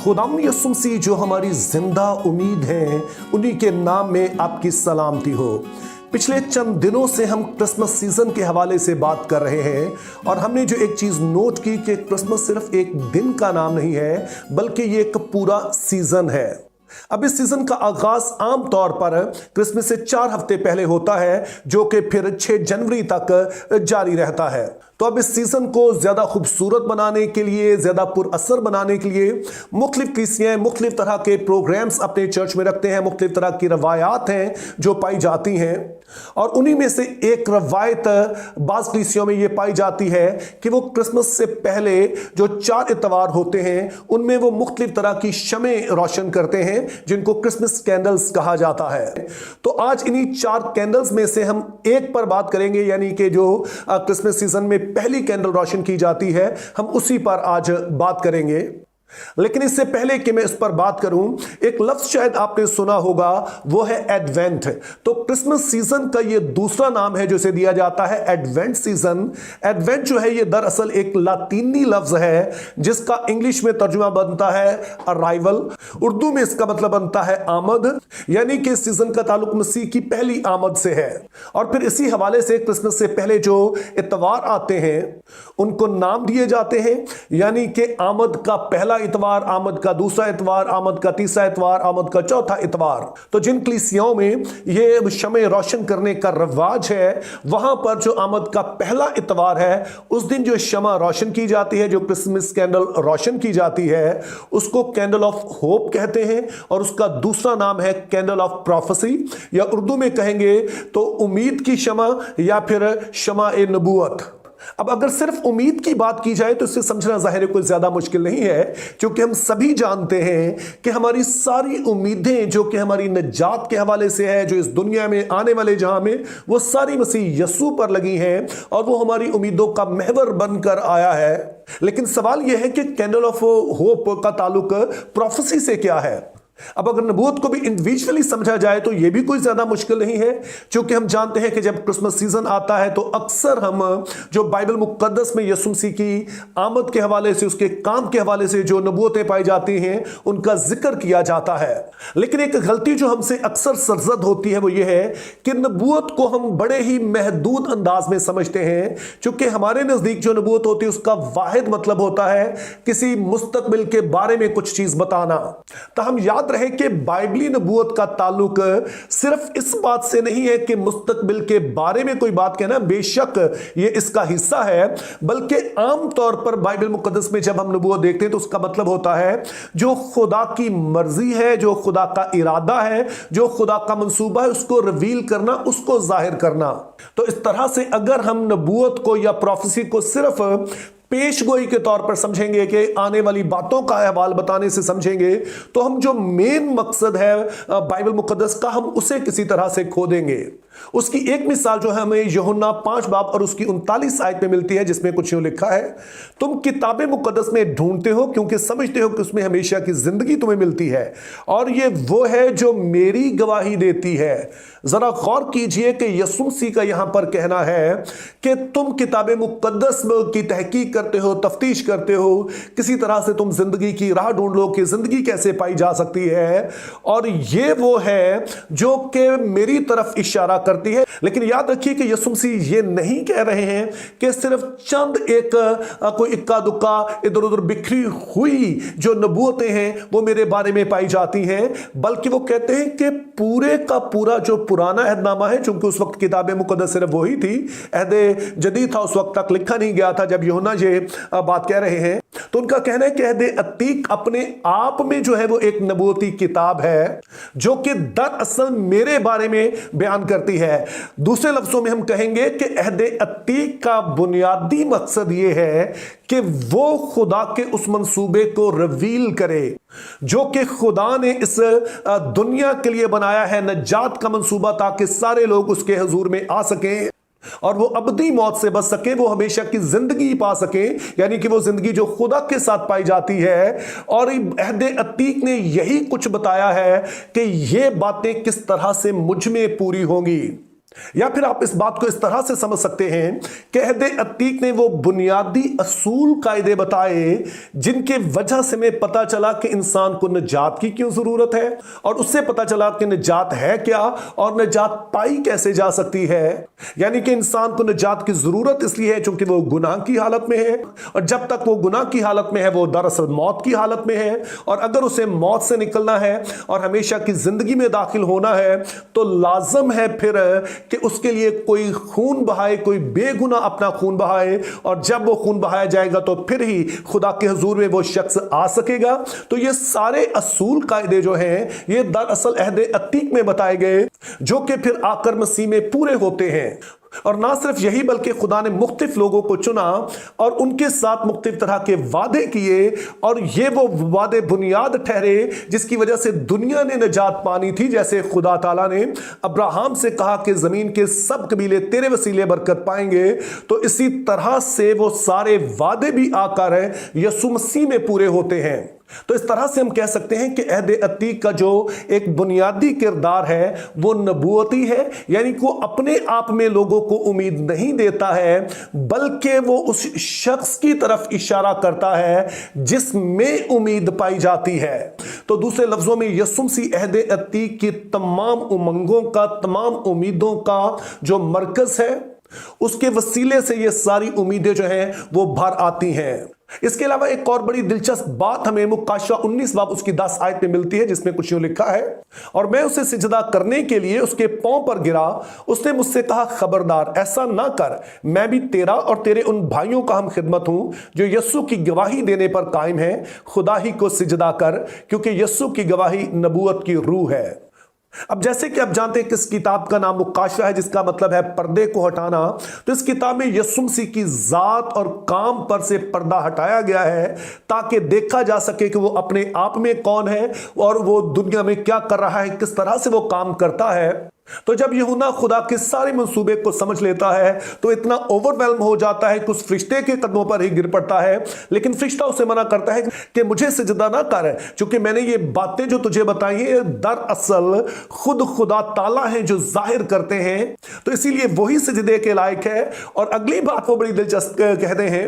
खुदावंद यीशु मसीह जो हमारी जिंदा उम्मीद है, उन्हीं के नाम में आपकी सलामती हो। पिछले चंद दिनों से हम क्रिसमस सीजन के हवाले से बात कर रहे हैं और हमने जो एक चीज नोट की कि क्रिसमस सिर्फ एक दिन का नाम नहीं है, बल्कि ये एक पूरा सीजन है। अब इस सीजन का आगाज आम तौर पर क्रिसमस से 4 हफ्ते पहले होता है, जो कि फिर 6 जनवरी तक जारी रहता है। तो अब इस सीजन को ज्यादा खूबसूरत बनाने के लिए, ज्यादा पुरअसर बनाने के लिए मुख्तलिफ कलीसियाएं मुख्तलिफ तरह के प्रोग्राम्स अपने चर्च में रखते हैं। मुख्तलिफ तरह की रवायात हैं जो पाई जाती हैं, और उन्हीं में से एक रवायत बाज़ कलीसियों में ये पाई जाती है कि वो क्रिसमस से पहले जो 4 इतवार होते हैं, उनमें वो मुख्तलिफ तरह की शमें रोशन करते हैं, जिनको क्रिसमस कैंडल्स कहा जाता है। तो आज इन्हीं 4 कैंडल्स में से हम एक पर बात करेंगे, यानी कि जो क्रिसमस सीजन में पहली कैंडल रोशन की जाती है, हम उसी पर आज बात करेंगे। लेकिन इससे पहले कि मैं इस पर बात करूं, एक लफ्ज शायद आपने सुना होगा, वो है एडवेंट। तो क्रिसमस सीजन का ये दूसरा नाम है जो इसे दिया जाता है, एडवेंट सीजन। एडवेंट जो है ये दरअसल एक लातीनी लफ्ज है जिसका इंग्लिश में तर्जुमा बनता है अराइवल। उर्दू में इसका मतलब बनता है आमद, यानी कि इस सीजन का ताल्लुक मसीह की पहली आमद से है। और फिर इसी हवाले से क्रिसमस से पहले जो इतवार आते हैं उनको नाम दिए जाते हैं, यानी कि आमद का पहला इतवार, आमद का दूसरा इतवार, आमद का तीसरा इतवार, आमद का चौथा इतवार। तो जिन कलीसियाओं में ये शमें रोशन करने का रवाज है, वहां पर जो आमद का पहला इतवार है, उस दिन जो शमा रोशन की जाती है, जो क्रिसमस कैंडल रोशन की जाती है, उसको कैंडल ऑफ होप कहते हैं। और उसका दूसरा नाम है कैंडल ऑफ प्रोफेसी, या उर्दू में कहेंगे तो उम्मीद की शमा, या फिर शमा ए नबूवत। अब अगर सिर्फ उम्मीद की बात की जाए तो इसे समझना ज़ाहिर है कोई ज्यादा मुश्किल नहीं है, क्योंकि हम सभी जानते हैं कि हमारी सारी उम्मीदें जो कि हमारी निजात के हवाले से है, जो इस दुनिया में आने वाले जहां में, वो सारी मसीह यस्सू पर लगी हैं और वो हमारी उम्मीदों का महवर बनकर आया है। लेकिन सवाल यह है कि कैंडल ऑफ होप का ताल्लुक प्रोफेसी से क्या है। अब अगर नबूवत को भी इंडिविजुअली समझा जाए तो यह भी कोई ज्यादा मुश्किल नहीं है, क्योंकि हम जानते हैं कि जब क्रिसमस सीजन आता है तो अक्सर हम जो बाइबल मुकद्दस में यीशु मसीह की आमद के हवाले से, उसके काम के हवाले से जो नबूवतें पाई जाती हैं, उनका जिक्र किया जाता है। लेकिन एक गलती जो हमसे अक्सर सरजद होती है वो ये है कि नबूवत को हम बड़े ही महदूद अंदाज में समझते हैं, क्योंकि हमारे नजदीक जो नबूवत होती है उसका वाहिद मतलब होता है किसी मुस्तकबिल के बारे में कुछ चीज बताना। तो हम याद रहे कि बाइबली नबूवत का ताल्लुक सिर्फ इस बात से नहीं है कि मुस्तकबिल के बारे में कोई बात कहना, बेशक ये इसका हिस्सा है, बल्कि आम तौर पर बाइबल मुकद्दस में जब हम नबूवत देखते हैं तो उसका मतलब होता है जो खुदा की मर्जी है, जो खुदा का इरादा है, जो खुदा का मंसूबा है, उसको रिवील करना, उसको जाहिर करना। तो इस तरह से अगर हम नबूवत को या प्रोफेसी को सिर्फ पेशगोई के तौर पर समझेंगे कि आने वाली बातों का अहवाल बताने से समझेंगे, तो हम जो मेन मकसद है बाइबल मुकद्दस का, हम उसे किसी तरह से खो देंगे। उसकी एक मिसाल जो है हमें यूहन्ना 5 बाब और उसकी 39 आयत में मिलती है, जिसमें कुछ यूं लिखा है, तुम किताबे मुकद्दस में ढूंढते हो क्योंकि समझते हो कि उसमें हमेशा की जिंदगी तुम्हें मिलती है, और ये वो है जो मेरी गवाही देती है। जरा गौर कीजिए कि यीशु मसीह का यहां पर कहना है कि तुम किताबे मुकद्दस की तहकीक करते हो, तफ्तीश करते हो, किसी तरह से तुम जिंदगी की राह ढूंढ लो कि जिंदगी कैसे पाई जा सकती है, और ये वो है जो कि मेरी तरफ इशारा करती है। लेकिन याद रखिए कि यीशु मसीह ये नहीं कह रहे हैं कि सिर्फ चंद एक कोई इक्का दुक्का इधर उधर बिखरी हुई जो नबूवतें हैं वो मेरे बारे में पाई जाती हैं, बल्कि वो कहते हैं कि पूरे का पूरा जो पुराना अहदनामा है, चूंकि उस वक्त किताब मुकद्दस सिर्फ वही थी, अहद जदीद था उस वक्त तक लिखा नहीं गया था जब यूहन्ना ये बात कह रहे हैं, तो उनका कहना है कि अहद अतीक अपने आप में जो है वो एक नबूवती किताब है जो कि दरअसल मेरे बारे में बयान करती है। दूसरे लफ्जों में हम कहेंगे कि अहद अतीक का बुनियादी मकसद ये है कि वो खुदा के उस मंसूबे को रिवील करे जो कि खुदा ने इस दुनिया के लिए बनाया है, नजात का मंसूबा, ताकि सारे लोग उसके हुजूर में आ सकें और वो अबदी मौत से बच सके, वो हमेशा की जिंदगी पा सके, यानी कि वो जिंदगी जो खुदा के साथ पाई जाती है। और अहद अतीक ने यही कुछ बताया है कि ये बातें किस तरह से मुझ में पूरी होंगी। या फिर आप इस बात को इस तरह से समझ सकते हैं कि अहद अतीक ने वो बुनियादी असूल कायदे बताए जिनके वजह से हमें पता चला कि इंसान को निजात की क्यों जरूरत है, और उससे पता चला कि निजात है क्या और निजात पाई कैसे जा सकती है। यानी कि इंसान को निजात की जरूरत इसलिए है क्योंकि वो गुनाह की हालत में है, और जब तक वो गुनाह की हालत में है वो दरअसल मौत की हालत में है, और अगर उसे मौत से निकलना है और हमेशा की जिंदगी में दाखिल होना है तो लाजम है फिर कि उसके लिए कोई खून बहाए, कोई बेगुनाह अपना खून बहाए, और जब वो खून बहाया जाएगा तो फिर ही खुदा के हुजूर में वो शख्स आ सकेगा। तो ये सारे असूल कायदे जो हैं ये दरअसल अहद अतीक में बताए गए, जो कि फिर आकर मसीह में पूरे होते हैं। और ना सिर्फ यही बल्कि खुदा ने मुख्तलिफ लोगों को चुना और उनके साथ मुख्तलिफ तरह के वादे किए, और ये वो वादे बुनियाद ठहरे जिसकी वजह से दुनिया ने निजात पानी थी। जैसे खुदा ताला ने अब्राहम से कहा कि जमीन के सब कबीले तेरे वसीले बरकत पाएंगे, तो इसी तरह से वो सारे वादे भी आकर यीशु मसीह में पूरे होते हैं। तो इस तरह से हम कह सकते हैं कि अहद अतीक का जो एक बुनियादी किरदार है वो नबूवती है, यानी कि वो अपने आप में लोगों को उम्मीद नहीं देता है बल्कि वो उस शख्स की तरफ इशारा करता है जिसमें उम्मीद पाई जाती है। तो दूसरे लफ्जों में यीशु मसीह अहद अतीक की तमाम उमंगों का, तमाम उम्मीदों का जो मरकज है, उसके वसीले से ये सारी उम्मीदें जो हैं वो भर आती हैं। इसके अलावा एक और बड़ी दिलचस्प बात हमें मुकाशा 19 बाब उसकी 10 आयत में मिलती है, जिसमें कुछ यूं लिखा है, और मैं उसे सिजदा करने के लिए उसके पांव पर गिरा। उसने मुझसे कहा, खबरदार ऐसा ना कर, मैं भी तेरा और तेरे उन भाइयों का हम खिदमत हूं जो यस्सु की गवाही देने पर कायम है। खुदा ही को सिजदा कर, क्योंकि यस्सु की गवाही नबूवत की रूह है। अब जैसे कि आप जानते हैं कि इस किताब का नाम मुकाशा है, जिसका मतलब है पर्दे को हटाना। तो इस किताब में यीशु मसीह की जात और काम पर से पर्दा हटाया गया है ताकि देखा जा सके कि वो अपने आप में कौन है और वो दुनिया में क्या कर रहा है, किस तरह से वो काम करता है। तो जब यूहन्ना खुदा के सारे मंसूबे को समझ लेता है तो इतना ओवरवेल्म हो जाता है कि उस फरिश्ते के कदमों पर ही गिर पड़ता है, लेकिन फरिश्ता उसे मना करता है कि मुझे सिजदा ना कर, क्योंकि मैंने ये बातें जो तुझे बताई हैं दरअसल खुद खुदा ताला हैं जो जाहिर करते हैं, तो इसीलिए वही सिजदे के लायक है। और अगली बात वो बड़ी दिलचस्प कहते हैं,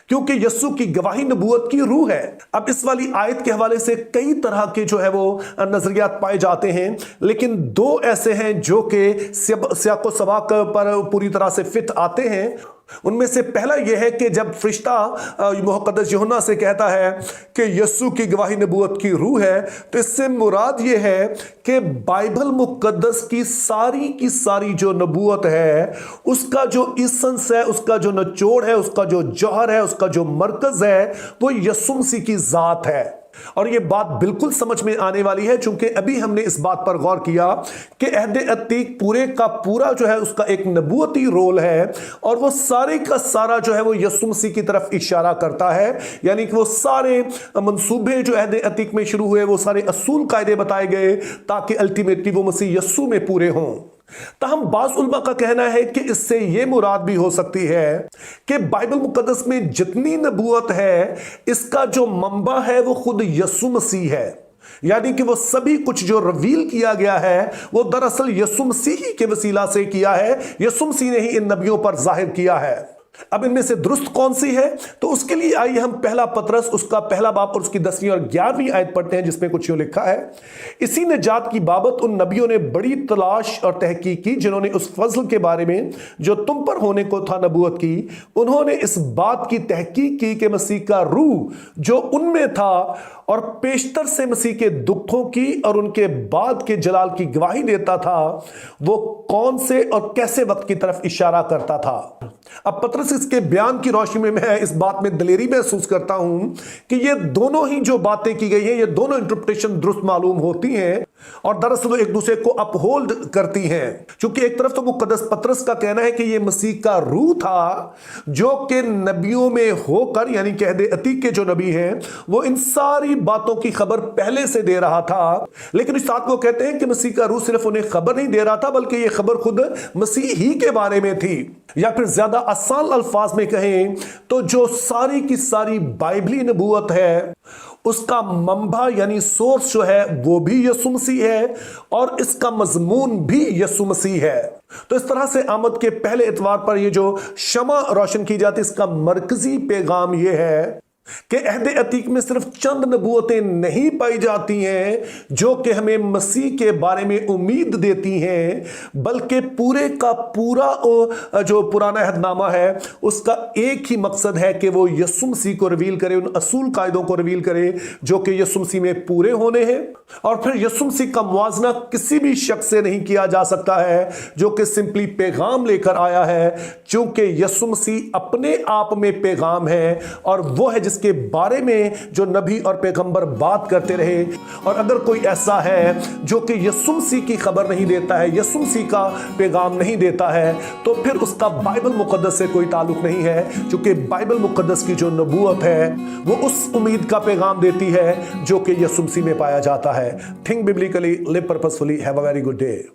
क्योंकि यस्सु की गवाही नबूवत की रूह है। अब इस वाली आयत के हवाले से कई तरह के जो है वो नजरियात पाए जाते हैं, लेकिन दो ऐसे हैं जो कि सियाको सबाक पर पूरी तरह से फिट आते हैं। उनमें से पहला यह है कि जब फरिश्ता मुक़द्दस यूहन्ना से कहता है कि यस्सु की गवाही नबूवत की रूह है, तो इससे मुराद यह है कि बाइबल मुक़द्दस की सारी जो नबूवत है उसका जो इसेंस है, उसका जो निचोड़ है, उसका जो जौहर है, उसका जो मरकज है वो यीशु मसीह की जात है। और ये बात बिल्कुल समझ में आने वाली है, चूंकि अभी हमने इस बात पर गौर किया कि अहद अतीक पूरे का पूरा जो है उसका एक नबूवती रोल है, और वो सारे का सारा जो है वो यीशु मसीह की तरफ इशारा करता है। यानी कि वो सारे मंसूबे जो अहद अतीक में शुरू हुए, वो सारे असूल कायदे बताए गए ताकि अल्टीमेटली वो मसीह यीशु में पूरे हों। ताहम बाज़ उलमा का कहना है कि इससे यह मुराद भी हो सकती है कि बाइबल मुकद्दस में जितनी नबूवत है इसका जो मंबा है वो खुद यीशु मसीह है। यानी कि वो सभी कुछ जो रिवील किया गया है वो दरअसल यीशु मसीह के वसीला से किया है, यीशु मसीह ने ही इन नबियों पर जाहिर किया है। अब इनमें से दुरुस्त कौन सी है, तो उसके लिए आइए हम पहला पतरस उसका पहला बाब और उसकी 10वीं और 11वीं आयत पढ़ते हैं, जिसमें कुछ यूं लिखा है, इसी निजात की बाबत उन नबियों ने बड़ी तलाश और तहकीक की जिन्होंने उस फजल के बारे में जो तुम पर होने को था नबूवत की। उन्होंने इस बात की तहकीक की कि मसीह का रूह जो उनमें था और पेशतर से मसीह के दुखों की और उनके बाद के जलाल की गवाही देता था, वो कौन से और कैसे वक्त की तरफ इशारा करता था। अब पतरस इसके बयान की रोशनी में मैं इस बात में दलेरी महसूस करता हूं कि ये दोनों ही जो बातें की गई हैं ये दोनों इंटरप्रिटेशन दुरुस्त मालूम होती हैं और दरअसल वो एक दूसरे को अपहोल्ड करती हैं। क्योंकि एक तरफ तो मुकद्दस पतरस का कहना है कि ये मसीह का रूह था जो कि नबियों में होकर, यानी कि अहद अतीक के जो नबी हैं वो इन सारी बातों की खबर पहले से दे रहा था, लेकिन इस बात को कहते हैं कि मसीह का रूह सिर्फ उन्हें खबर नहीं दे रहा था बल्कि ये खबर खुद मसीह ही के बारे में थी। या फिर ज्यादा आसान अल्फाज में कहें तो जो सारी की सारी बाइबली नबूवत है اس کا منبع یعنی سورس جو ہے وہ بھی یسوع مسیح ہے اور اس کا مضمون بھی یسوع مسیح ہے۔ تو اس طرح سے آمد کے پہلے اتوار پر یہ جو شمع روشن کی جاتی ہے، اس کا مرکزی پیغام یہ ہے کہ عہد عتیق میں صرف چند نبوتیں نہیں پائی جاتی ہیں جو کہ ہمیں مسیح کے بارے میں امید دیتی ہیں، بلکہ پورے کا پورا جو پرانا عہد نامہ ہے اس کا ایک ہی مقصد ہے کہ وہ یسوع مسیح کو ریویل کرے، ان اصول قاعدوں کو ریویل کرے جو کہ یسوع مسیح میں پورے ہونے ہیں۔ اور پھر یسوع مسیح کا موازنہ کسی بھی شخص سے نہیں کیا جا سکتا ہے جو کہ سمپلی پیغام لے کر آیا ہے، چونکہ یسوع مسیح اپنے آپ میں پیغام ہے اور وہ ہے جس کے بارے میں جو نبی اور پیغمبر بات کرتے رہے۔ اور اگر کوئی ایسا ہے جو کہ یسوع مسیح کی خبر نہیں دیتا ہے، یسوع مسیح کا پیغام نہیں دیتا ہے، تو پھر اس کا بائبل مقدس سے کوئی تعلق نہیں ہے، چونکہ بائبل مقدس کی جو نبوت ہے وہ اس امید کا پیغام دیتی ہے جو کہ یسوع مسیح میں پایا جاتا ہے۔ Think biblically, live purposefully, have a very good day.